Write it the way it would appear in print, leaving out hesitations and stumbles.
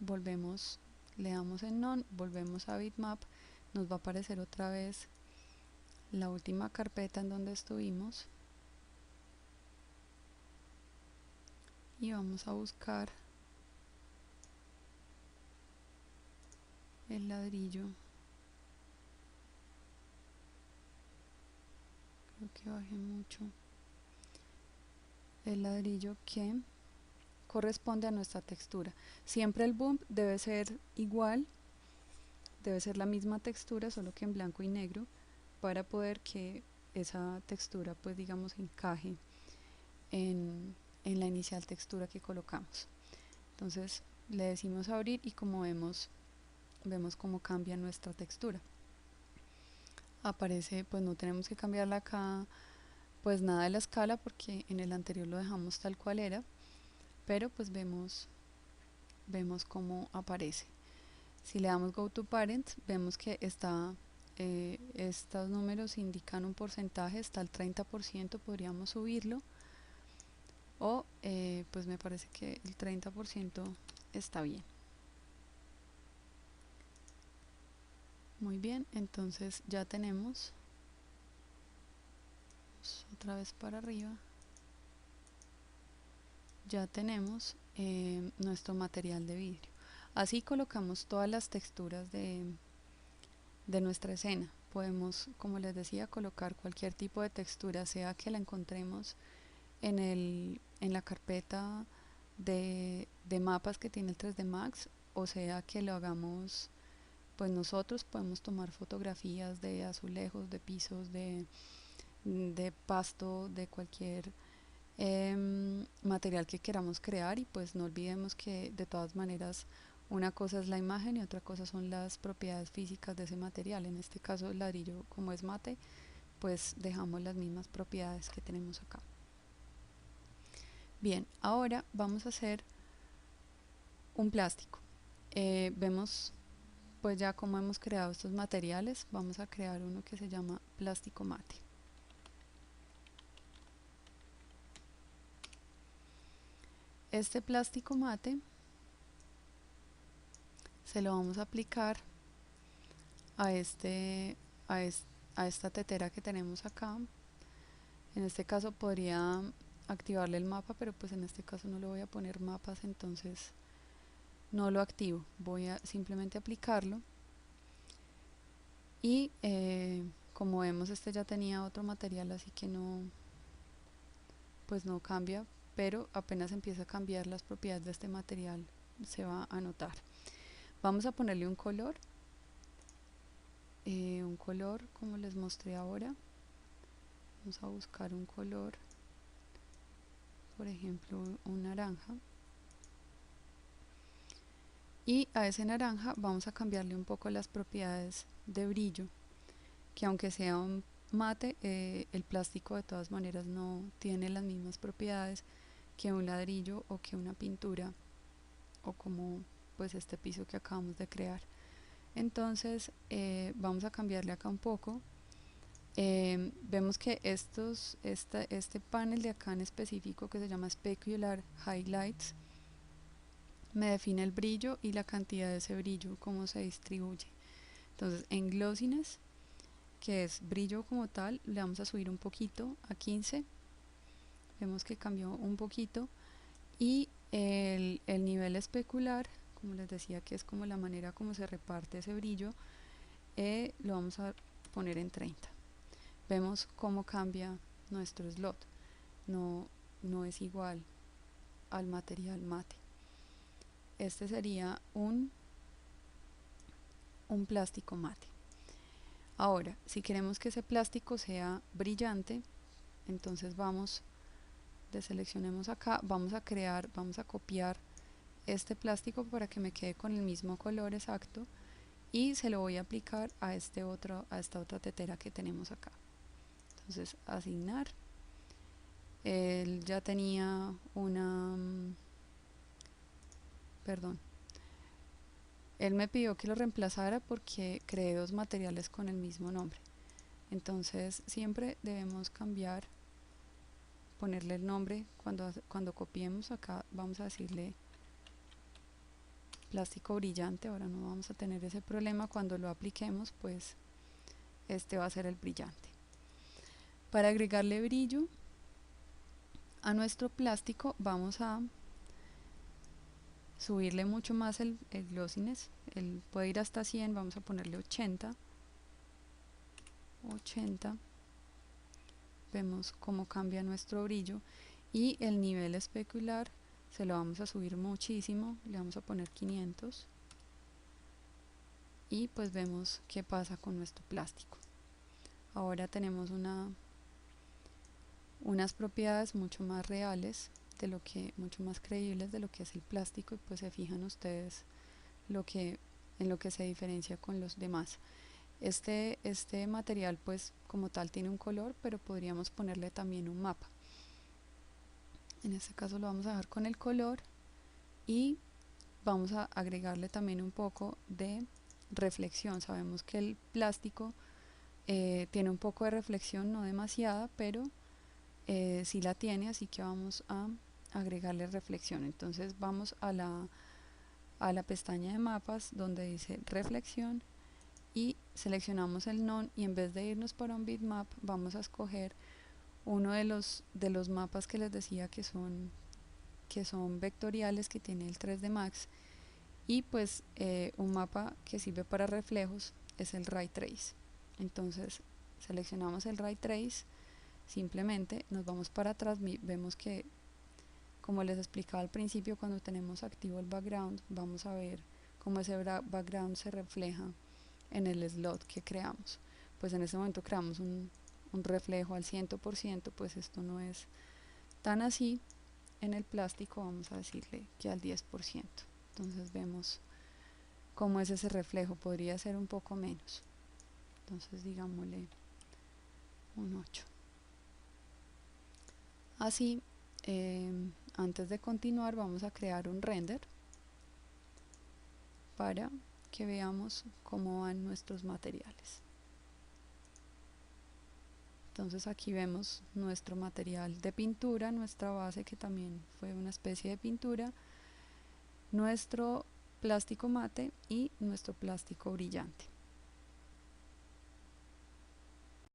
volvemos, le damos en None, volvemos a Bitmap, nos va a aparecer otra vez la última carpeta en donde estuvimos y vamos a buscar el ladrillo. Creo que bajé mucho. El ladrillo que corresponde a nuestra textura. Siempre el bump debe ser igual, debe ser la misma textura, solo que en blanco y negro, para poder que esa textura, pues digamos, encaje en la inicial textura que colocamos. Entonces le decimos abrir y como vemos cómo cambia nuestra textura. Aparece, pues no tenemos que cambiarla acá, pues nada de la escala, porque en el anterior lo dejamos tal cual era, pero pues vemos cómo aparece. Si le damos Go to Parent, vemos que estos números indican un porcentaje, está al 30%, podríamos subirlo, o pues me parece que el 30% está bien. Muy bien, entonces ya tenemos, otra vez para arriba, ya tenemos nuestro material de vidrio. Así colocamos todas las texturas de nuestra escena. Podemos, como les decía, colocar cualquier tipo de textura, sea que la encontremos en la carpeta de mapas que tiene el 3D Max, o sea que lo hagamos, pues nosotros podemos tomar fotografías de azulejos, de pisos, de pasto, de cualquier material que queramos crear, y pues no olvidemos que de todas maneras una cosa es la imagen y otra cosa son las propiedades físicas de ese material. En este caso el ladrillo, como es mate, pues dejamos las mismas propiedades que tenemos acá. Bien, ahora vamos a hacer un plástico. Vemos pues ya como hemos creado estos materiales, vamos a crear uno que se llama plástico mate. Este plástico mate se lo vamos a aplicar a, a esta tetera que tenemos acá. En este caso podría activarle el mapa, pero pues en este caso no le voy a poner mapas, entonces no lo activo. Voy a simplemente aplicarlo y como vemos este ya tenía otro material, así que no, pues no cambia, pero apenas empieza a cambiar las propiedades de este material se va a notar. Vamos a ponerle un color como les mostré ahora. Vamos a buscar un color, por ejemplo un naranja, y a ese naranja vamos a cambiarle un poco las propiedades de brillo, que aunque sea un mate, el plástico de todas maneras no tiene las mismas propiedades que un ladrillo o que una pintura, o como pues este piso que acabamos de crear. Entonces vamos a cambiarle acá un poco. Vemos que este panel de acá en específico, que se llama Specular Highlights, me define el brillo y la cantidad de ese brillo, cómo se distribuye. Entonces en Glossiness, que es brillo como tal, le vamos a subir un poquito a 15. Vemos que cambió un poquito. Y el nivel especular, como les decía, que es como la manera como se reparte ese brillo, lo vamos a poner en 30. Vemos cómo cambia nuestro slot. No es igual al material mate. Este sería un plástico mate. Ahora, si queremos que ese plástico sea brillante, entonces deseleccionemos acá, vamos a copiar este plástico para que me quede con el mismo color exacto, y se lo voy a aplicar a esta otra tetera que tenemos acá. Entonces asignar, él ya tenía perdón, él me pidió que lo reemplazara porque creé dos materiales con el mismo nombre. Entonces siempre debemos cambiar, ponerle el nombre cuando copiemos. Acá vamos a decirle plástico brillante. Ahora no vamos a tener ese problema. Cuando lo apliquemos, pues este va a ser el brillante. Para agregarle brillo a nuestro plástico vamos a subirle mucho más el glossiness. Él puede ir hasta 100, vamos a ponerle 80. Vemos cómo cambia nuestro brillo, y el nivel especular se lo vamos a subir muchísimo, le vamos a poner 500, y pues vemos qué pasa con nuestro plástico. Ahora tenemos unas propiedades mucho más reales, mucho más creíbles de lo que es el plástico, y pues se fijan ustedes en lo que se diferencia con los demás. Este material pues como tal tiene un color, pero podríamos ponerle también un mapa. En este caso lo vamos a dejar con el color, y vamos a agregarle también un poco de reflexión. Sabemos que el plástico tiene un poco de reflexión, no demasiada, pero sí la tiene, así que vamos a agregarle reflexión. Entonces vamos a la pestaña de mapas donde dice reflexión, y seleccionamos el none, y en vez de irnos para un bitmap vamos a escoger uno de los mapas que les decía que son vectoriales, que tiene el 3D Max, y pues un mapa que sirve para reflejos es el Ray Trace. Entonces seleccionamos el Ray Trace, simplemente nos vamos para atrás, vemos que, como les explicaba al principio, cuando tenemos activo el background vamos a ver cómo ese background se refleja en el slot que creamos. Pues en este momento creamos un reflejo al 100%, pues esto no es tan así. En el plástico vamos a decirle que al 10%. Entonces vemos cómo es ese reflejo, podría ser un poco menos. Entonces digámosle un 8. Así, antes de continuar vamos a crear un render para que veamos cómo van nuestros materiales. Entonces aquí vemos nuestro material de pintura, nuestra base, que también fue una especie de pintura, nuestro plástico mate y nuestro plástico brillante.